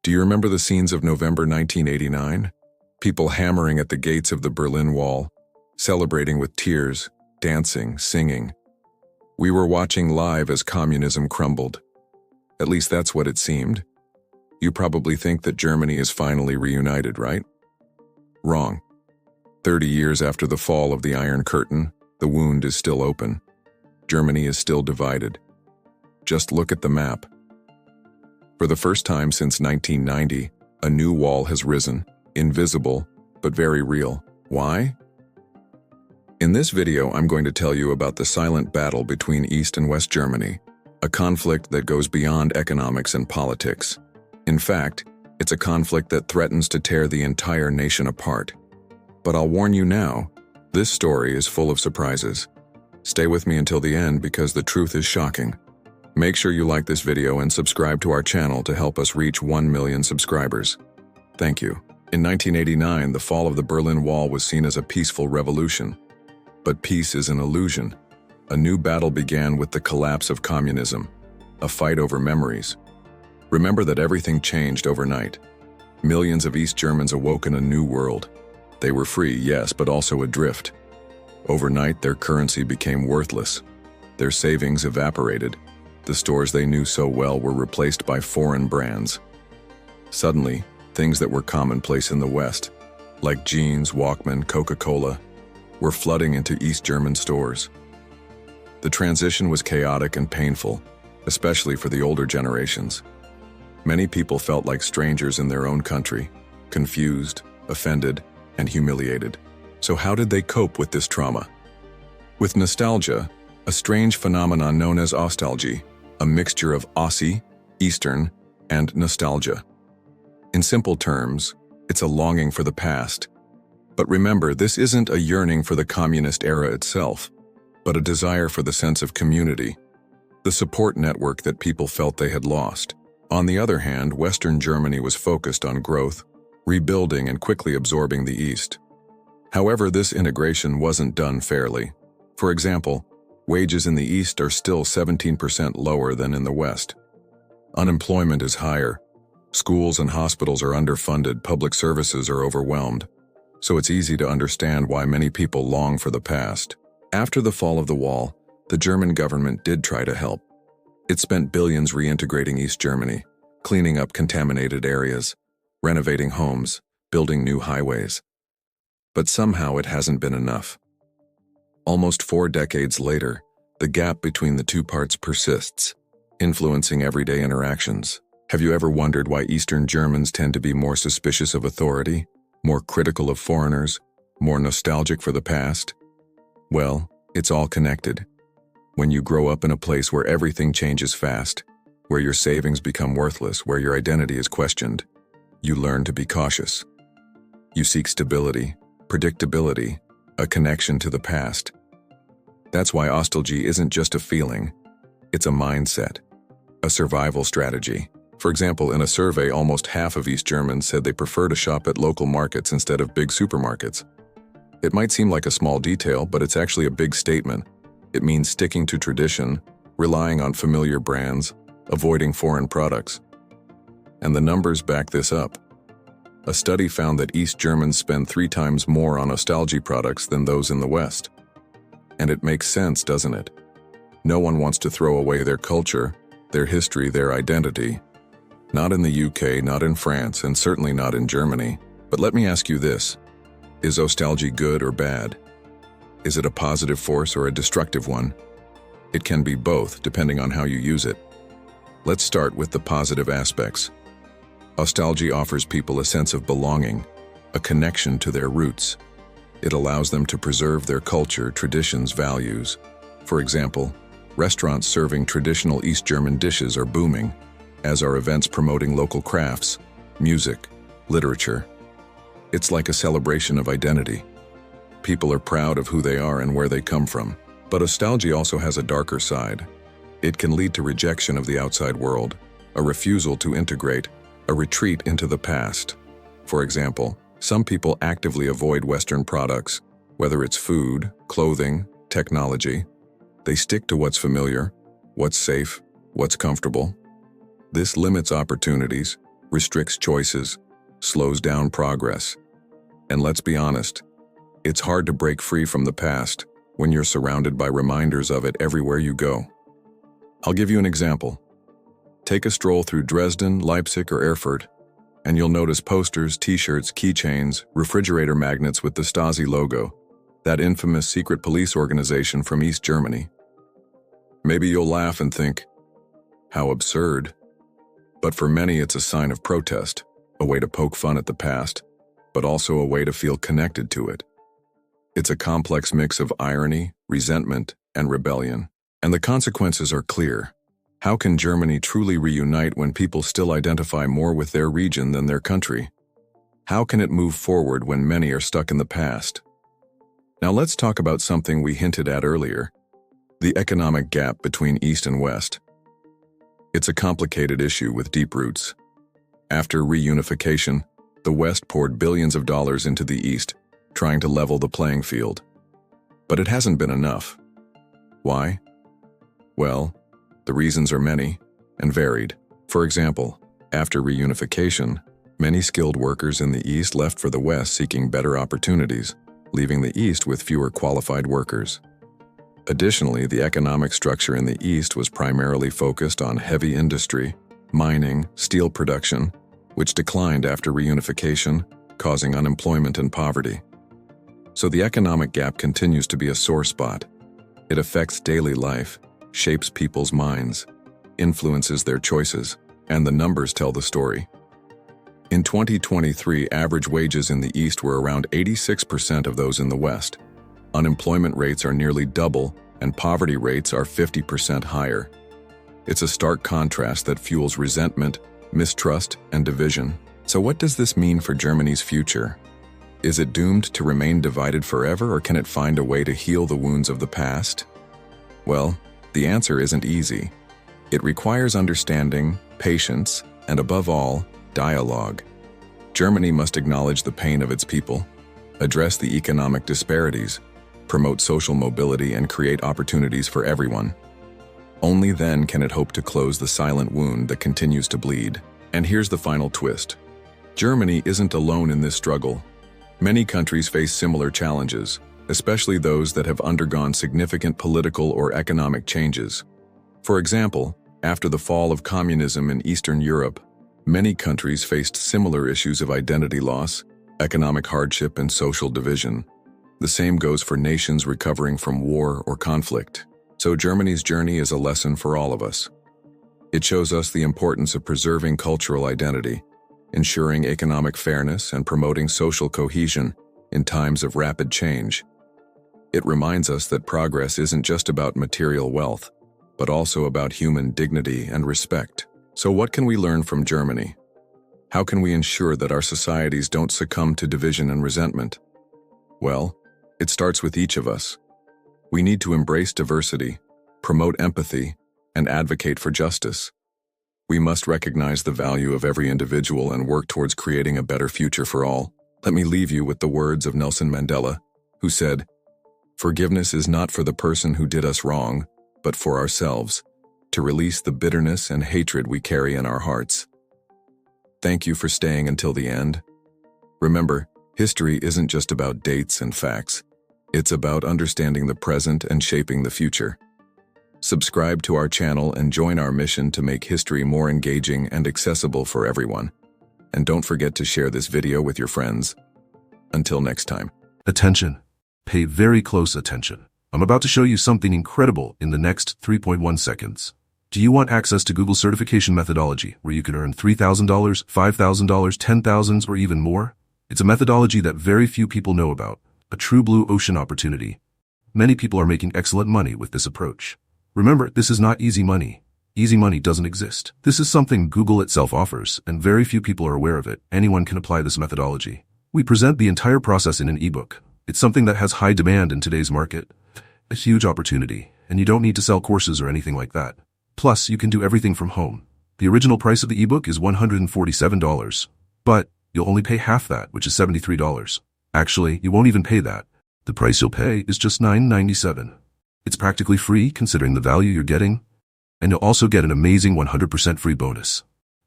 Do you remember the scenes of November 1989? People hammering at the gates of the Berlin Wall, celebrating with tears, dancing, singing. We were watching live as communism crumbled. At least that's what it seemed. You probably think that Germany is finally reunited, right? Wrong. 30 years after the fall of the Iron Curtain, the wound is still open. Germany is still divided. Just look at the map. For the first time since 1990, a new wall has risen, invisible, but very real. Why? In this video, I'm going to tell you about the silent battle between East and West Germany, a conflict that goes beyond economics and politics. In fact, it's a conflict that threatens to tear the entire nation apart. But I'll warn you now, this story is full of surprises. Stay with me until the end because the truth is shocking. Make sure you like this video and subscribe to our channel to help us reach 1 million subscribers. Thank you. In 1989, the fall of the Berlin Wall was seen as a peaceful revolution. But peace is an illusion. A new battle began with the collapse of communism, a fight over memories. Remember that everything changed overnight. Millions of East Germans awoke in a new world. They were free, yes, but also adrift. Overnight, their currency became worthless. Their savings evaporated. The stores they knew so well were replaced by foreign brands. Suddenly, things that were commonplace in the West, like jeans, Walkman, Coca-Cola, were flooding into East German stores. The transition was chaotic and painful, especially for the older generations. Many people felt like strangers in their own country, confused, offended, and humiliated. So how did they cope with this trauma? With nostalgia, a strange phenomenon known as ostalgie, a mixture of Aussie, Eastern, and nostalgia. In simple terms, it's a longing for the past. But remember, this isn't a yearning for the communist era itself, but a desire for the sense of community, the support network that people felt they had lost. On the other hand, Western Germany was focused on growth, rebuilding, and quickly absorbing the East. However, this integration wasn't done fairly. For example, wages in the East are still 17% lower than in the West. Unemployment is higher. Schools and hospitals are underfunded, public services are overwhelmed. So it's easy to understand why many people long for the past. After the fall of the wall, the German government did try to help. It spent billions reintegrating East Germany, cleaning up contaminated areas, renovating homes, building new highways. But somehow it hasn't been enough. Almost 4 decades later, the gap between the two parts persists, influencing everyday interactions. Have you ever wondered why Eastern Germans tend to be more suspicious of authority, more critical of foreigners, more nostalgic for the past? Well, it's all connected. When you grow up in a place where everything changes fast, where your savings become worthless, where your identity is questioned, you learn to be cautious. You seek stability, predictability, a connection to the past. That's why ostalgie isn't just a feeling, it's a mindset, a survival strategy. For example, in a survey, almost half of East Germans said they prefer to shop at local markets instead of big supermarkets. It might seem like a small detail, but it's actually a big statement. It means sticking to tradition, relying on familiar brands, avoiding foreign products. And the numbers back this up. A study found that East Germans spend 3 times more on ostalgie products than those in the West. And it makes sense, doesn't it? No one wants to throw away their culture, their history, their identity. Not in the UK, not in France, and certainly not in Germany. But let me ask you this. Is ostalgie good or bad? Is it a positive force or a destructive one? It can be both, depending on how you use it. Let's start with the positive aspects. Ostalgie offers people a sense of belonging, a connection to their roots. It allows them to preserve their culture, traditions, values. For example, restaurants serving traditional East German dishes are booming, as are events promoting local crafts, music, literature. It's like a celebration of identity. People are proud of who they are and where they come from. But ostalgie also has a darker side. It can lead to rejection of the outside world, a refusal to integrate, a retreat into the past. For example, some people actively avoid Western products, whether it's food, clothing, technology. They stick to what's familiar, what's safe, what's comfortable. This limits opportunities, restricts choices, slows down progress. And let's be honest, it's hard to break free from the past when you're surrounded by reminders of it everywhere you go. I'll give you an example. Take a stroll through Dresden, Leipzig, or Erfurt, and you'll notice posters, t-shirts, keychains, refrigerator magnets with the Stasi logo, that infamous secret police organization from East Germany. Maybe you'll laugh and think, how absurd. But for many, it's a sign of protest, a way to poke fun at the past, but also a way to feel connected to it. It's a complex mix of irony, resentment, and rebellion. And the consequences are clear. How can Germany truly reunite when people still identify more with their region than their country? How can it move forward when many are stuck in the past? Now let's talk about something we hinted at earlier, the economic gap between East and West. It's a complicated issue with deep roots. After reunification, the West poured billions of dollars into the East, trying to level the playing field. But it hasn't been enough. Why? Well, the reasons are many and varied. For example, after reunification, many skilled workers in the East left for the West seeking better opportunities, leaving the East with fewer qualified workers. Additionally, the economic structure in the East was primarily focused on heavy industry, mining, steel production, which declined after reunification, causing unemployment and poverty. So the economic gap continues to be a sore spot. It affects daily life, shapes people's minds, influences their choices, and the numbers tell the story. In 2023, average wages in the East were around 86% of those in the West. Unemployment rates are nearly double, and poverty rates are 50% higher. It's a stark contrast that fuels resentment, mistrust, and division. So what does this mean for Germany's future? Is it doomed to remain divided forever, or can it find a way to heal the wounds of the past? Well, the answer isn't easy. It requires understanding, patience, and above all, dialogue. Germany must acknowledge the pain of its people, address the economic disparities, promote social mobility, and create opportunities for everyone. Only then can it hope to close the silent wound that continues to bleed. And here's the final twist. Germany isn't alone in this struggle. Many countries face similar challenges, especially those that have undergone significant political or economic changes. For example, after the fall of communism in Eastern Europe, many countries faced similar issues of identity loss, economic hardship, and social division. The same goes for nations recovering from war or conflict. So Germany's journey is a lesson for all of us. It shows us the importance of preserving cultural identity, ensuring economic fairness, and promoting social cohesion in times of rapid change. It reminds us that progress isn't just about material wealth, but also about human dignity and respect. So what can we learn from Germany? How can we ensure that our societies don't succumb to division and resentment? Well, it starts with each of us. We need to embrace diversity, promote empathy, and advocate for justice. We must recognize the value of every individual and work towards creating a better future for all. Let me leave you with the words of Nelson Mandela, who said, "Forgiveness is not for the person who did us wrong, but for ourselves, to release the bitterness and hatred we carry in our hearts." Thank you for staying until the end. Remember, history isn't just about dates and facts. It's about understanding the present and shaping the future. Subscribe to our channel and join our mission to make history more engaging and accessible for everyone. And don't forget to share this video with your friends. Until next time. Attention. Pay very close attention. I'm about to show you something incredible in the next 3.1 seconds. Do you want access to Google certification methodology where you can earn $3,000, $5,000, $10,000, or even more? It's a methodology that very few people know about, a true blue ocean opportunity. Many people are making excellent money with this approach. Remember, this is not easy money. Easy money doesn't exist. This is something Google itself offers, and very few people are aware of it. Anyone can apply this methodology. We present the entire process in an ebook. It's something that has high demand in today's market. A huge opportunity, and you don't need to sell courses or anything like that. Plus, you can do everything from home. The original price of the ebook is $147, but you'll only pay half that, which is $73. Actually, you won't even pay that. The price you'll pay is just $9.97. It's practically free considering the value you're getting, and you'll also get an amazing 100% free bonus.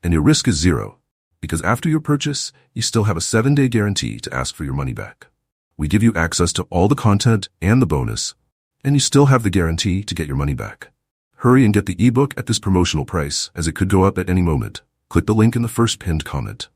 And your risk is zero. because after your purchase, you still have a 7-day guarantee to ask for your money back. We give you access to all the content and the bonus, and you still have the guarantee to get your money back. Hurry and get the ebook at this promotional price, as it could go up at any moment. Click the link in the first pinned comment.